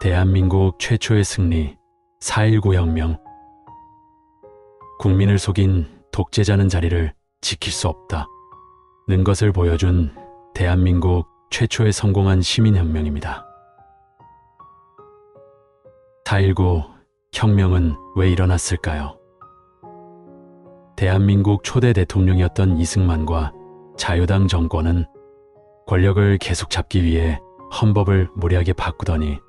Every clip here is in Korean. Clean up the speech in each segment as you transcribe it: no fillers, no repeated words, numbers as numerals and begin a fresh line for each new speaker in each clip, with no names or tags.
대한민국 최초의 승리, 4.19 혁명. 국민을 속인 독재자는 자리를 지킬 수 없다 는 것을 보여준 대한민국 최초의 성공한 시민혁명입니다. 4.19 혁명은 왜 일어났을까요? 대한민국 초대 대통령이었던 이승만과 자유당 정권은 권력을 계속 잡기 위해 헌법을 무리하게 바꾸더니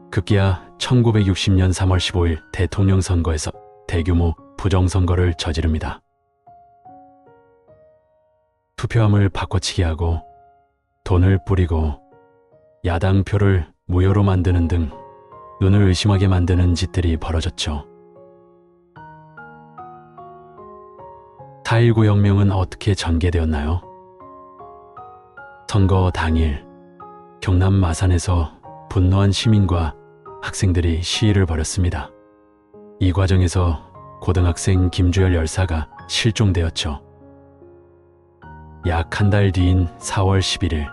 급기야 1960년 3월 15일 대통령 선거에서 대규모 부정선거를 저지릅니다. 투표함을 바꿔치기 하고 돈을 뿌리고 야당 표를 무효로 만드는 등 눈을 의심하게 만드는 짓들이 벌어졌죠. 4.19 혁명은 어떻게 전개되었나요? 선거 당일 경남 마산에서 분노한 시민과 학생들이 시위를 벌였습니다. 이 과정에서 고등학생 김주열 열사가 실종되었죠. 약 한 달 뒤인 4월 11일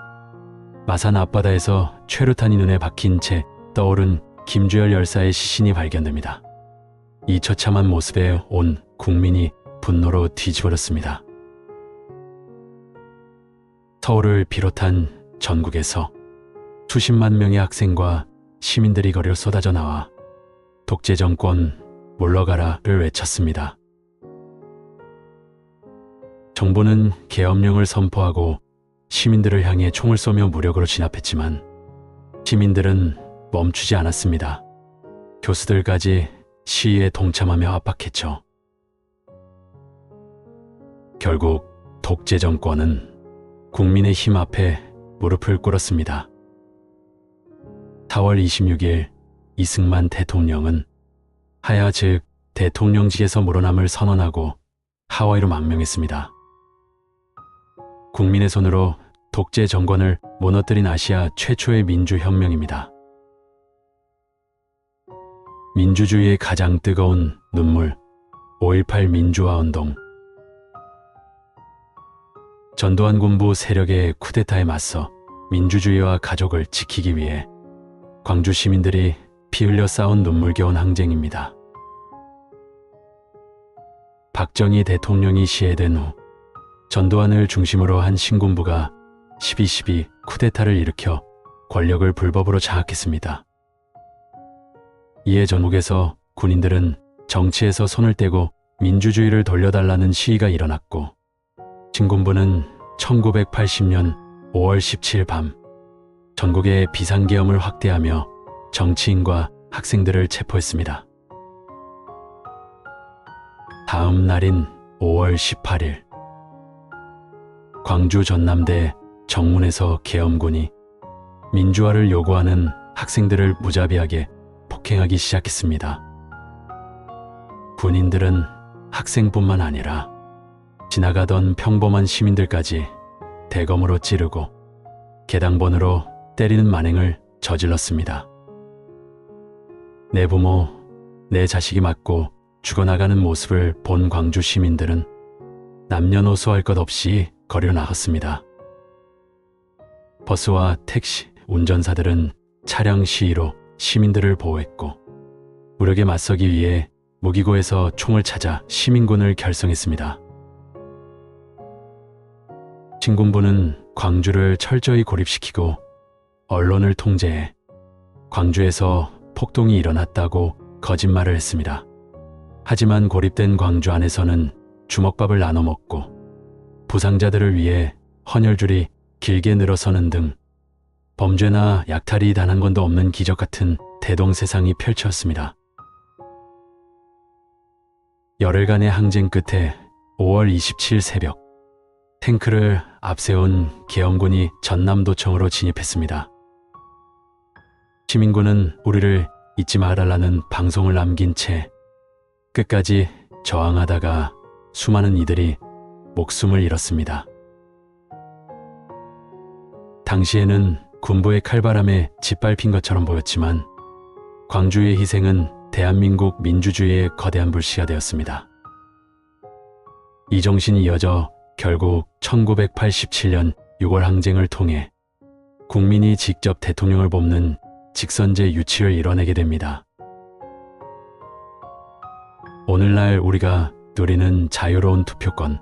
마산 앞바다에서 최루탄이 눈에 박힌 채 떠오른 김주열 열사의 시신이 발견됩니다. 이 처참한 모습에 온 국민이 분노로 뒤집어졌습니다. 서울을 비롯한 전국에서 수십만 명의 학생과 시민들이 거리로 쏟아져 나와 독재 정권 물러가라를 외쳤습니다. 정부는 계엄령을 선포하고 시민들을 향해 총을 쏘며 무력으로 진압했지만 시민들은 멈추지 않았습니다. 교수들까지 시위에 동참하며 압박했죠. 결국 독재 정권은 국민의 힘 앞에 무릎을 꿇었습니다. 4월 26일 이승만 대통령은 하야 즉 대통령직에서 물러남을 선언하고 하와이로 망명했습니다. 국민의 손으로 독재 정권을 무너뜨린 아시아 최초의 민주혁명입니다. 민주주의의 가장 뜨거운 눈물, 5.18 민주화운동. 전두환 군부 세력의 쿠데타에 맞서 민주주의와 가족을 지키기 위해 광주 시민들이 피 흘려 쌓은 눈물겨운 항쟁입니다. 박정희 대통령이 시해된 후 전두환을 중심으로 한 신군부가 12.12 쿠데타를 일으켜 권력을 불법으로 장악했습니다. 이에 전국에서 군인들은 정치에서 손을 떼고 민주주의를 돌려달라는 시위가 일어났고 신군부는 1980년 5월 17일 밤 전국의 비상계엄을 확대하며 정치인과 학생들을 체포했습니다. 다음 날인 5월 18일 광주 전남대 정문에서 계엄군이 민주화를 요구하는 학생들을 무자비하게 폭행하기 시작했습니다. 군인들은 학생뿐만 아니라 지나가던 평범한 시민들까지 대검으로 찌르고 개당번으로 때리는 만행을 저질렀습니다. 내 부모, 내 자식이 맞고 죽어나가는 모습을 본 광주 시민들은 남녀노소 할 것 없이 거리로 나갔습니다. 버스와 택시 운전사들은 차량 시위로 시민들을 보호했고 무력에 맞서기 위해 무기고에서 총을 찾아 시민군을 결성했습니다. 신군부는 광주를 철저히 고립시키고 언론을 통제해 광주에서 폭동이 일어났다고 거짓말을 했습니다. 하지만 고립된 광주 안에서는 주먹밥을 나눠 먹고 부상자들을 위해 헌혈줄이 길게 늘어서는 등 범죄나 약탈이 단 한 건도 없는 기적 같은 대동세상이 펼쳐졌습니다. 열흘간의 항쟁 끝에 5월 27일 새벽 탱크를 앞세운 계엄군이 전남도청으로 진입했습니다. 시민군은 우리를 잊지 말아라는 방송을 남긴 채 끝까지 저항하다가 수많은 이들이 목숨을 잃었습니다. 당시에는 군부의 칼바람에 짓밟힌 것처럼 보였지만 광주의 희생은 대한민국 민주주의의 거대한 불씨가 되었습니다. 이 정신이 이어져 결국 1987년 6월 항쟁을 통해 국민이 직접 대통령을 뽑는 직선제 유치를 이뤄내게 됩니다. 오늘날 우리가 누리는 자유로운 투표권,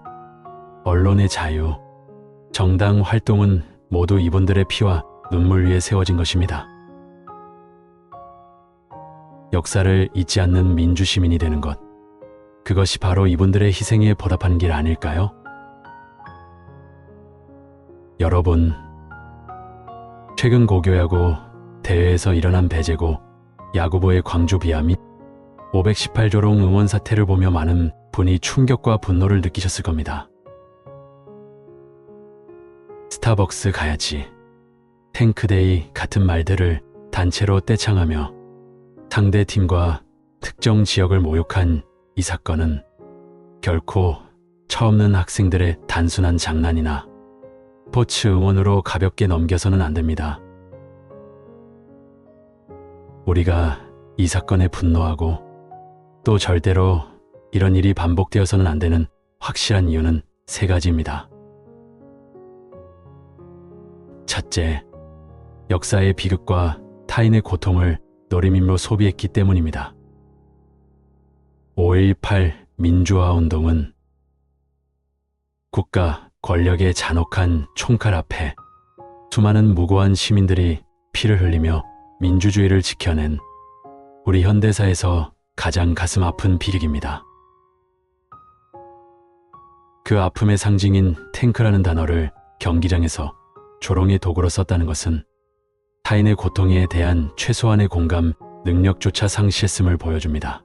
언론의 자유, 정당 활동은 모두 이분들의 피와 눈물 위에 세워진 것입니다. 역사를 잊지 않는 민주시민이 되는 것, 그것이 바로 이분들의 희생에 보답하는 길 아닐까요? 여러분, 최근 고교야구 대회에서 일어난 배제고 야구부의 광주 비하 및 518조롱 응원 사태를 보며 많은 분이 충격과 분노를 느끼셨을 겁니다. 스타벅스 가야지, 탱크데이 같은 말들을 단체로 떼창하며 상대 팀과 특정 지역을 모욕한 이 사건은 결코 처없는 학생들의 단순한 장난이나 스포츠 응원으로 가볍게 넘겨서는 안 됩니다. 우리가 이 사건에 분노하고 또 절대로 이런 일이 반복되어서는 안 되는 확실한 이유는 세 가지입니다. 첫째, 역사의 비극과 타인의 고통을 노림임로 소비했기 때문입니다. 5.18 민주화 운동은 국가 권력의 잔혹한 총칼 앞에 수많은 무고한 시민들이 피를 흘리며 민주주의를 지켜낸 우리 현대사에서 가장 가슴 아픈 비극입니다. 그 아픔의 상징인 탱크라는 단어를 경기장에서 조롱의 도구로 썼다는 것은 타인의 고통에 대한 최소한의 공감 능력조차 상실했음을 보여줍니다.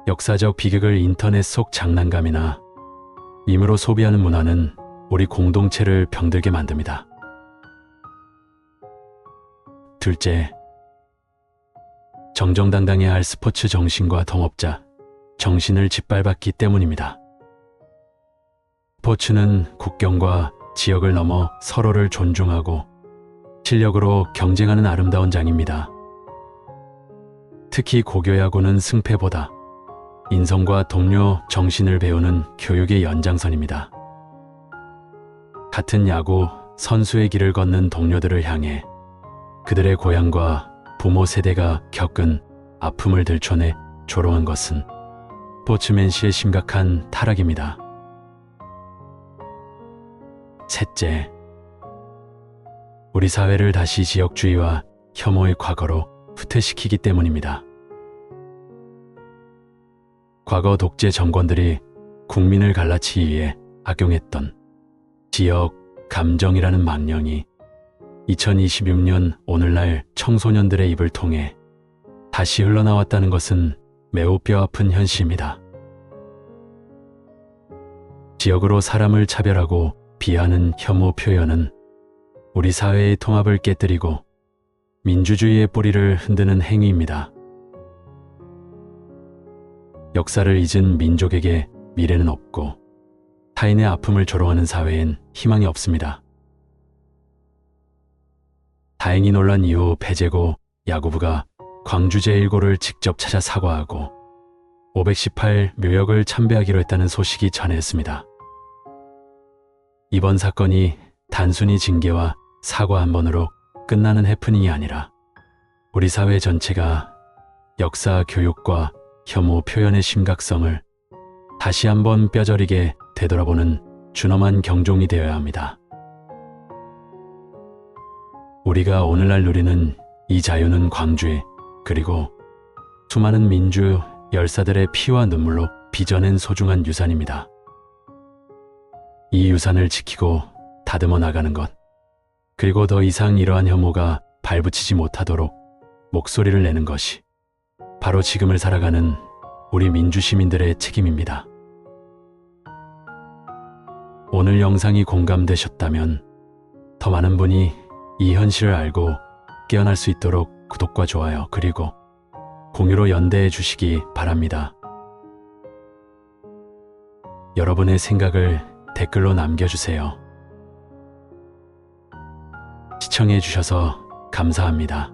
역사적 비극을 인터넷 속 장난감이나 밈으로 소비하는 문화는 우리 공동체를 병들게 만듭니다. 둘째, 정정당당해야 할 스포츠 정신과 동업자 정신을 짓밟았기 때문입니다. 스포츠는 국경과 지역을 넘어 서로를 존중하고 실력으로 경쟁하는 아름다운 장입니다. 특히 고교야구는 승패보다 인성과 동료 정신을 배우는 교육의 연장선입니다. 같은 야구 선수의 길을 걷는 동료들을 향해 그들의 고향과 부모 세대가 겪은 아픔을 들춰내 조롱한 것은 스포츠맨시의 심각한 타락입니다. 셋째, 우리 사회를 다시 지역주의와 혐오의 과거로 후퇴시키기 때문입니다. 과거 독재 정권들이 국민을 갈라치기 위해 악용했던 지역 감정이라는 망령이 2026년 오늘날 청소년들의 입을 통해 다시 흘러나왔다는 것은 매우 뼈아픈 현실입니다. 지역으로 사람을 차별하고 비하는 혐오 표현은 우리 사회의 통합을 깨뜨리고 민주주의의 뿌리를 흔드는 행위입니다. 역사를 잊은 민족에게 미래는 없고 타인의 아픔을 조롱하는 사회엔 희망이 없습니다. 다행히 논란 이후 배제고 야구부가 광주제1고를 직접 찾아 사과하고 518 묘역을 참배하기로 했다는 소식이 전해졌습니다. 이번 사건이 단순히 징계와 사과 한 번으로 끝나는 해프닝이 아니라 우리 사회 전체가 역사 교육과 혐오 표현의 심각성을 다시 한번 뼈저리게 되돌아보는 준엄한 경종이 되어야 합니다. 우리가 오늘날 누리는 이 자유는 광주에 그리고 수많은 민주 열사들의 피와 눈물로 빚어낸 소중한 유산입니다. 이 유산을 지키고 다듬어 나가는 것, 그리고 더 이상 이러한 혐오가 발붙이지 못하도록 목소리를 내는 것이 바로 지금을 살아가는 우리 민주시민들의 책임입니다. 오늘 영상이 공감되셨다면 더 많은 분이 이 현실을 알고 깨어날 수 있도록 구독과 좋아요 그리고 공유로 연대해 주시기 바랍니다. 여러분의 생각을 댓글로 남겨주세요. 시청해 주셔서 감사합니다.